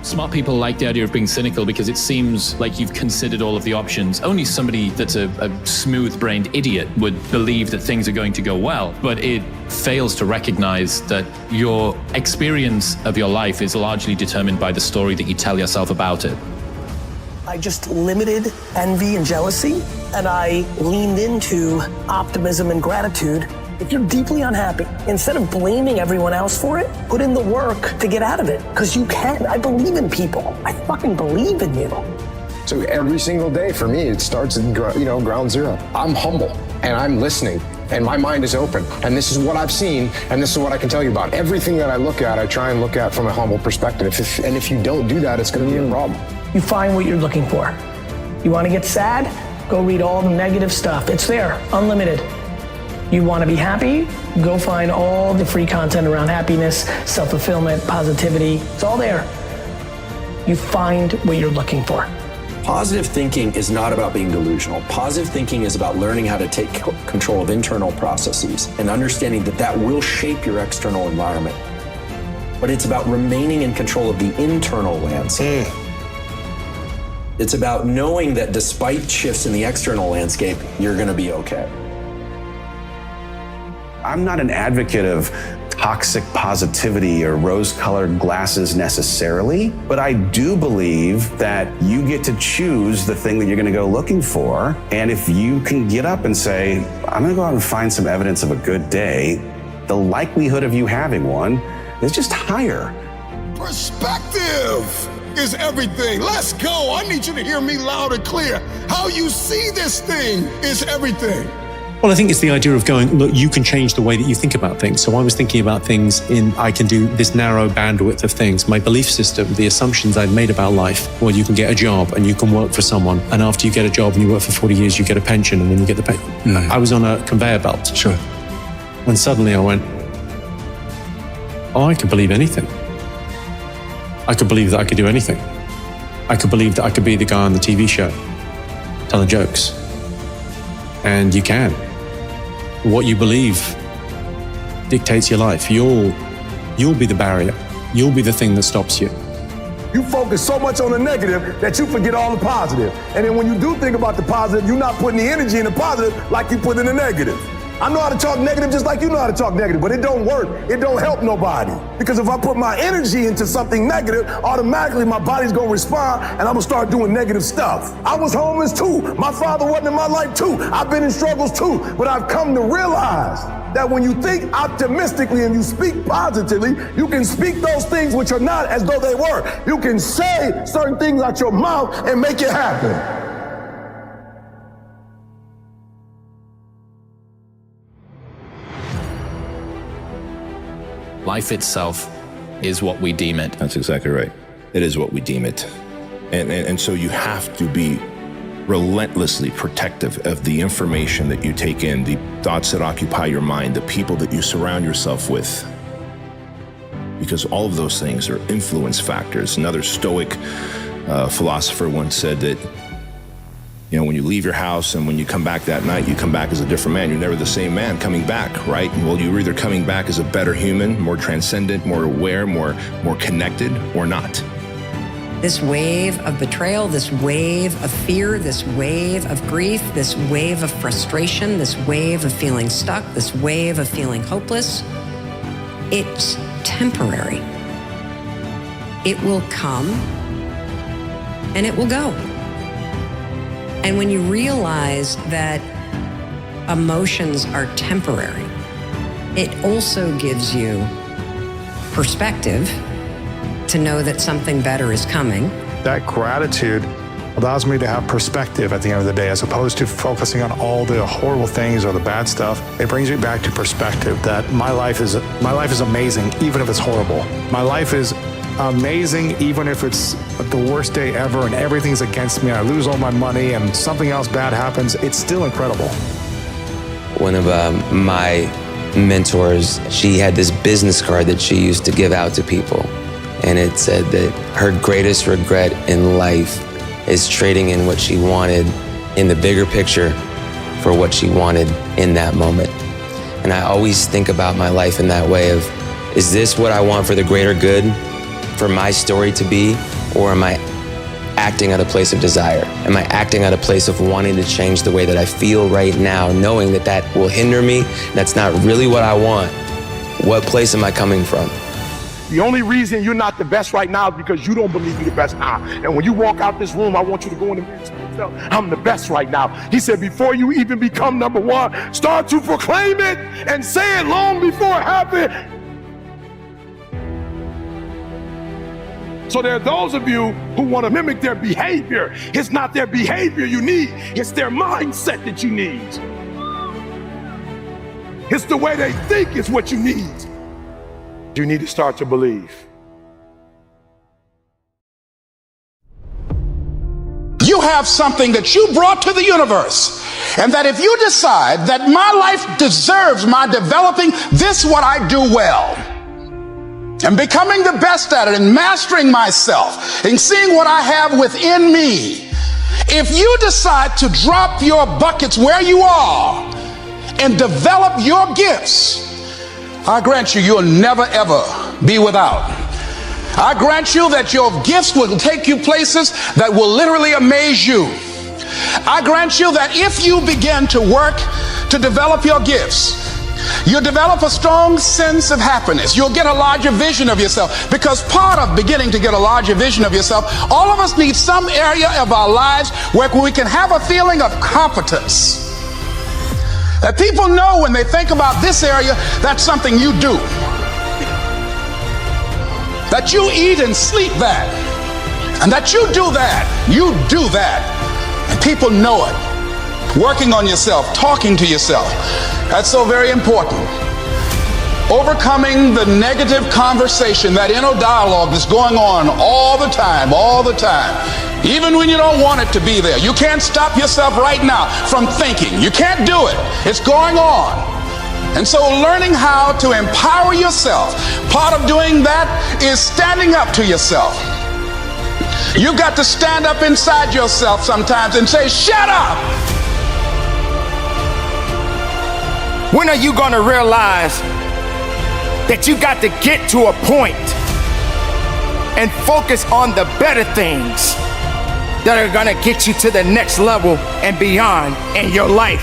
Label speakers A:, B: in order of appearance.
A: Smart people like the idea of being cynical because it seems like you've considered all of the options. Only somebody that's a smooth-brained idiot would believe that things are going to go well, but it fails to recognize that your experience of your life is largely determined by the story that you tell yourself about it.
B: I just limited envy and jealousy, and I leaned into optimism and gratitude. If you're deeply unhappy, instead of blaming everyone else for it, put in the work to get out of it, because you can. I believe in people. I fucking believe in you.
C: So every single day for me, it starts at ground zero. I'm humble and I'm listening and my mind is open. And this is what I've seen and this is what I can tell you about. Everything that I look at, I try and look at from a humble perspective. And if you don't do that, it's going to be a problem.
B: You find what you're looking for. You want to get sad? Go read all the negative stuff. It's there, unlimited. You want to be happy? Go find all the free content around happiness, self-fulfillment, positivity. It's all there. You find what you're looking for.
D: Positive thinking is not about being delusional. Positive thinking is about learning how to take control of internal processes and understanding that that will shape your external environment. But it's about remaining in control of the internal landscape. It's about knowing that despite shifts in the external landscape, you're going to be okay.
E: I'm not an advocate of toxic positivity or rose-colored glasses necessarily, but I do believe that you get to choose the thing that you're going to go looking for. And if you can get up and say, I'm going to go out and find some evidence of a good day, the likelihood of you having one is just higher.
F: Perspective is everything. Let's go. I need you to hear me loud and clear. How you see this thing is everything.
G: Well, I think it's the idea of going, look, you can change the way that you think about things. So I was thinking about things I can do this narrow bandwidth of things. My belief system, the assumptions I'd made about life. Well, you can get a job and you can work for someone. And after you get a job and you work for 40 years, you get a pension and then you get the pension. I was on a conveyor belt.
H: Sure.
G: When suddenly I went, oh, I could believe anything. I could believe that I could do anything. I could believe that I could be the guy on the TV show telling jokes. And you can. What you believe dictates your life. You'll be the barrier. You'll be the thing that stops you.
I: You focus so much on the negative that you forget all the positive. And then when you do think about the positive, you're not putting the energy in the positive like you put in the negative. I know how to talk negative just like you know how to talk negative, but it don't work. It don't help nobody. Because if I put my energy into something negative, automatically my body's gonna respond and I'm gonna start doing negative stuff. I was homeless too. My father wasn't in my life too. I've been in struggles too. But I've come to realize that when you think optimistically and you speak positively, you can speak those things which are not as though they were. You can say certain things out your mouth and make it happen.
A: Life itself is what we deem it.
H: That's exactly right. It is what we deem it. And so you have to be relentlessly protective of the information that you take in, the thoughts that occupy your mind, the people that you surround yourself with. Because all of those things are influence factors. Another Stoic philosopher once said that, you know, when you leave your house and when you come back that night, you come back as a different man. You're never the same man coming back, right? Well, you're either coming back as a better human, more transcendent, more aware, more connected, or not.
J: This wave of betrayal, this wave of fear, this wave of grief, this wave of frustration, this wave of feeling stuck, this wave of feeling hopeless, it's temporary. It will come and it will go. And when you realize that emotions are temporary, it also gives you perspective to know that something better is coming.
K: That gratitude allows me to have perspective at the end of the day, as opposed to focusing on all the horrible things or the bad stuff. It brings me back to perspective that my life is amazing, even if it's horrible. My life is amazing, even if it's the worst day ever and everything's against me. I lose all my money and something else bad happens. It's still incredible.
L: One of my mentors, she had this business card that she used to give out to people. And it said that her greatest regret in life is trading in what she wanted in the bigger picture for what she wanted in that moment. And I always think about my life in that way of, is this what I want for the greater good? for my story to be, or am I acting at a place of desire? Am I acting at a place of wanting to change the way that I feel right now, knowing that that will hinder me? That's not really what I want. What place am I coming from?
I: The only reason you're not the best right now is because you don't believe you're the best now. And when you walk out this room, I want you to go in the mirror and tell yourself, I'm the best right now. He said, before you even become number one, start to proclaim it and say it long before it happens. So there are those of you who want to mimic their behavior. It's not their behavior you need. It's their mindset that you need. It's the way they think is what you need. You need to start to believe.
M: You have something that you brought to the universe, and that if you decide that my life deserves my developing this what I do well, and becoming the best at it, and mastering myself, and seeing what I have within me, if you decide to drop your buckets where you are and develop your gifts, I grant you, you'll never ever be without. I grant you that your gifts will take you places that will literally amaze you. I grant you that if you begin to work to develop your gifts, you'll develop a strong sense of happiness. You'll get a larger vision of yourself, because part of beginning to get a larger vision of yourself, all of us need some area of our lives where we can have a feeling of competence. That people know when they think about this area, that's something you do. That you eat and sleep that. And that you do that. You do that. And people know it. Working on yourself, talking to yourself. That's so very important. Overcoming the negative conversation, that inner dialogue that's going on all the time. Even when you don't want it to be there. You can't stop yourself right now from thinking. You can't do it. It's going on. And so learning how to empower yourself, part of doing that is standing up to yourself. You've got to stand up inside yourself sometimes and say, shut up!
N: When are you going to realize that you got to get to a point and focus on the better things that are going to get you to the next level and beyond in your life?